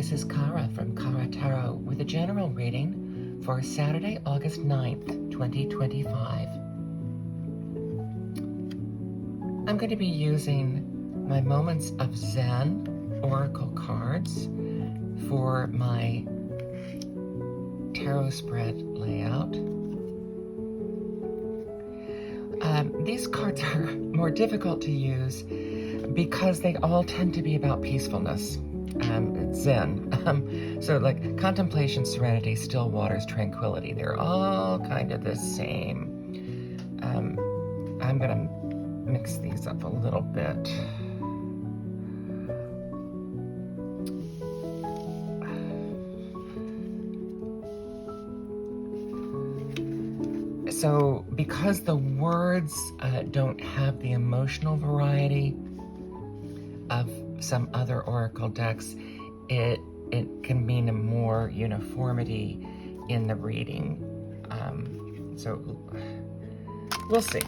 this is Kara from Kara Tarot with a general reading for Saturday, August 9th, 2025. I'm going to be using my Moments of Zen Oracle cards for my tarot spread layout. These cards are more difficult to use because they all tend to be about peacefulness. Zen. So like contemplation, serenity, still waters, tranquility. They're all kind of the same. I'm gonna mix these up a little bit. So because the words don't have the emotional variety of some other oracle decks, it can mean a more uniformity in the reading. So we'll see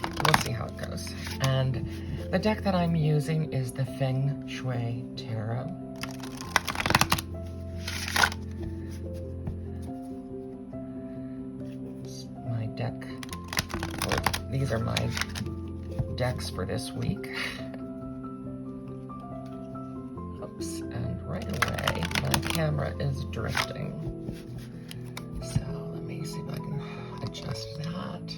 how it goes. And the deck that I'm using is the Feng Shui Tarot. It's my deck. These are my decks for this week. Oops, and right away, my camera is drifting. So let me see if I can adjust that.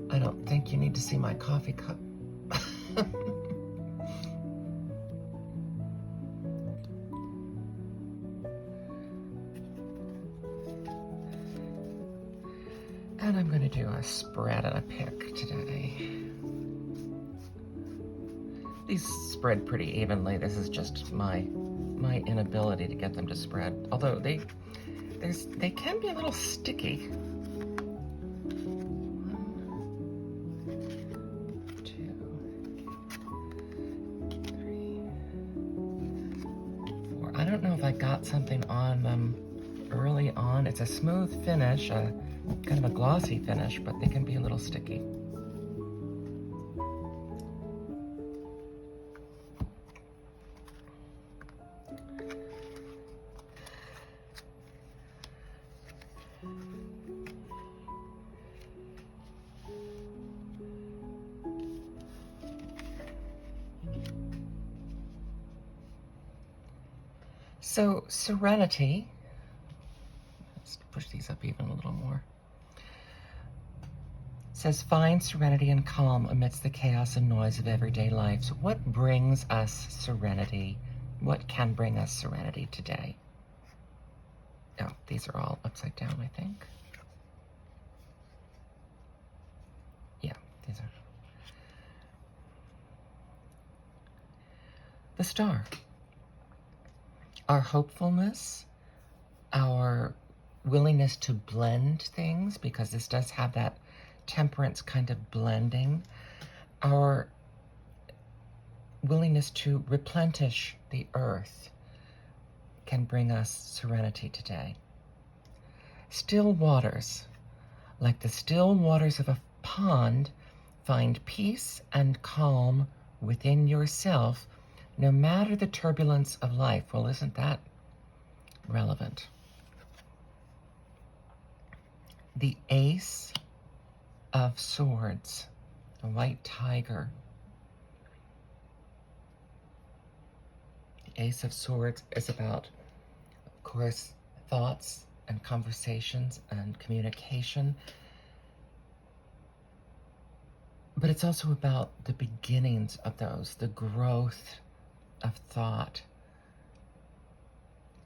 I don't think you need to see my coffee cup. And I'm going to do a spread and a pick today. These spread pretty evenly. This is just my inability to get them to spread. Although they can be a little sticky. 1, 2, 3, 4. I don't know if I got something on them early on. It's a smooth finish, kind of a glossy finish, but they can be a little sticky. So serenity, let's push these up even a little more. It says, find serenity and calm amidst the chaos and noise of everyday life. So what brings us serenity? What can bring us serenity today? Oh, these are all upside down, I think. Yeah, these are. The Star. Our hopefulness, our willingness to blend things, because this does have that temperance kind of blending, our willingness to replenish the earth can bring us serenity today. Still waters, like the still waters of a pond, find peace and calm within yourself, no matter the turbulence of life. Well, isn't that relevant? The Ace of Swords, a white tiger. The Ace of Swords is about, of course, thoughts and conversations and communication. But it's also about the beginnings of those, the growth of thought.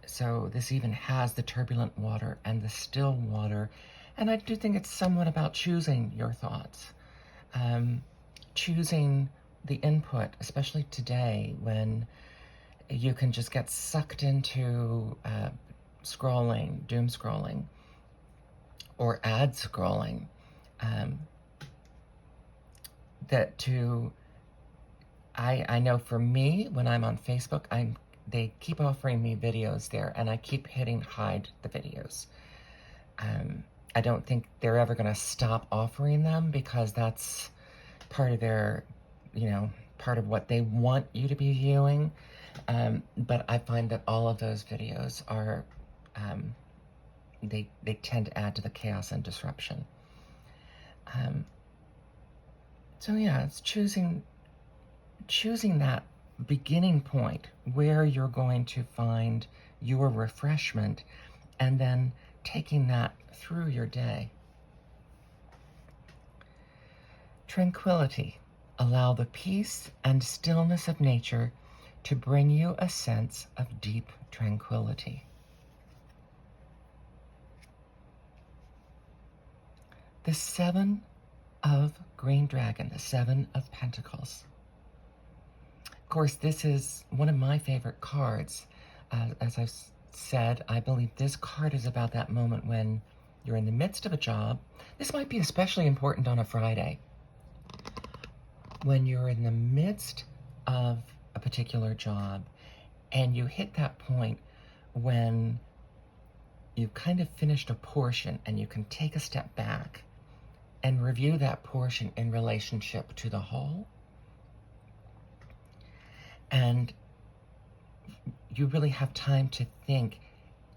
So this even has the turbulent water and the still water. And I do think it's somewhat about choosing your thoughts, choosing the input, especially today when you can just get sucked into scrolling, doom scrolling, or ad scrolling. I know for me, when I'm on Facebook, they keep offering me videos there, and I keep hitting hide the videos. I don't think they're ever going to stop offering them, because that's part of their, part of what they want you to be viewing. But I find that all of those videos are, they tend to add to the chaos and disruption. So yeah, it's choosing that beginning point where you're going to find your refreshment, and then taking that through your day. Tranquility. Allow the peace and stillness of nature to bring you a sense of deep tranquility. The Seven of Green Dragon, the Seven of Pentacles. Of course, this is one of my favorite cards. As I've said, I believe this card is about that moment when you're in the midst of a job. This might be especially important on a Friday. When you're in the midst of a particular job and you hit that point when you've kind of finished a portion and you can take a step back and review that portion in relationship to the whole. And you really have time to think,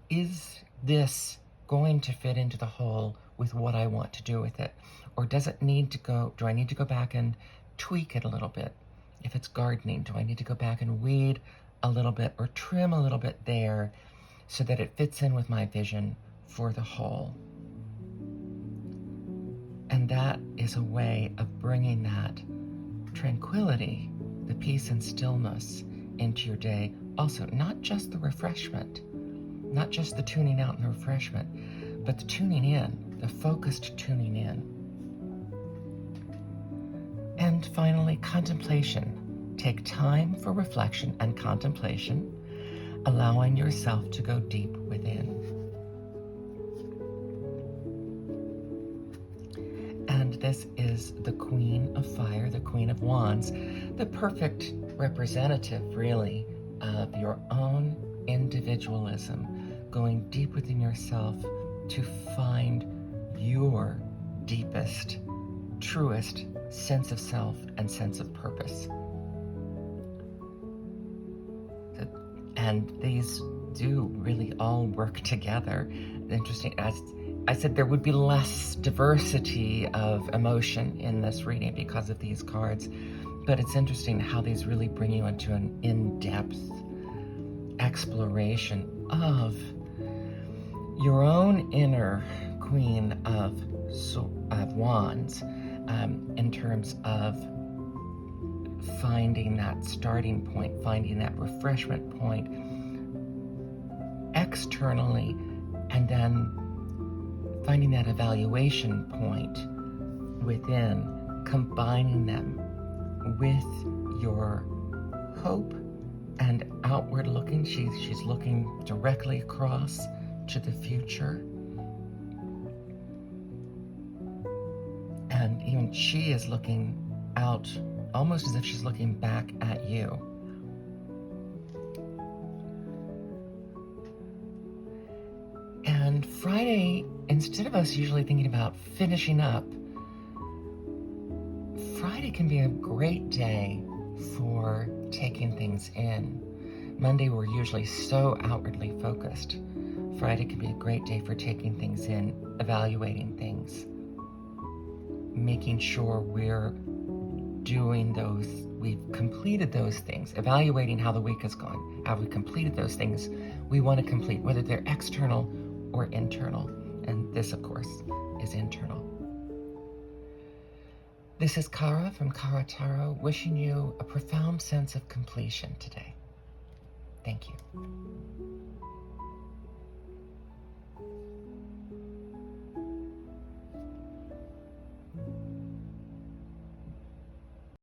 is this going to fit into the whole with what I want to do with it? Or does it need to go, do I need to go back and tweak it a little bit? If it's gardening, do I need to go back and weed a little bit or trim a little bit there so that it fits in with my vision for the whole? And that is a way of bringing that tranquility, the peace and stillness into your day. Also, not just the refreshment, not just the tuning out and the refreshment, but the tuning in, the focused tuning in. And finally, contemplation. Take time for reflection and contemplation, allowing yourself to go deep within. And this is the Queen of Fire, the Queen of Wands, the perfect representative, really, of your own individualism, going deep within yourself to find your deepest, truest sense of self and sense of purpose. And these do really all work together. Interesting, as I said, there would be less diversity of emotion in this reading because of these cards, but it's interesting how these really bring you into an in-depth exploration of your own inner Queen of Wands, in terms of finding that starting point, finding that refreshment point externally, and then finding that evaluation point within, combining them with your hope and outward looking. She's looking directly across to the future. And even she is looking out, almost as if she's looking back at you. And Friday, instead of us usually thinking about finishing up, Friday can be a great day for taking things in. Monday, we're usually so outwardly focused. Friday can be a great day for taking things in, evaluating things, making sure we're doing those, we've completed those things, evaluating how the week has gone. Have we completed those things we want to complete, whether they're external or internal? And this, of course, is internal. This is Kara from Kara Tarot, wishing you a profound sense of completion today. Thank you.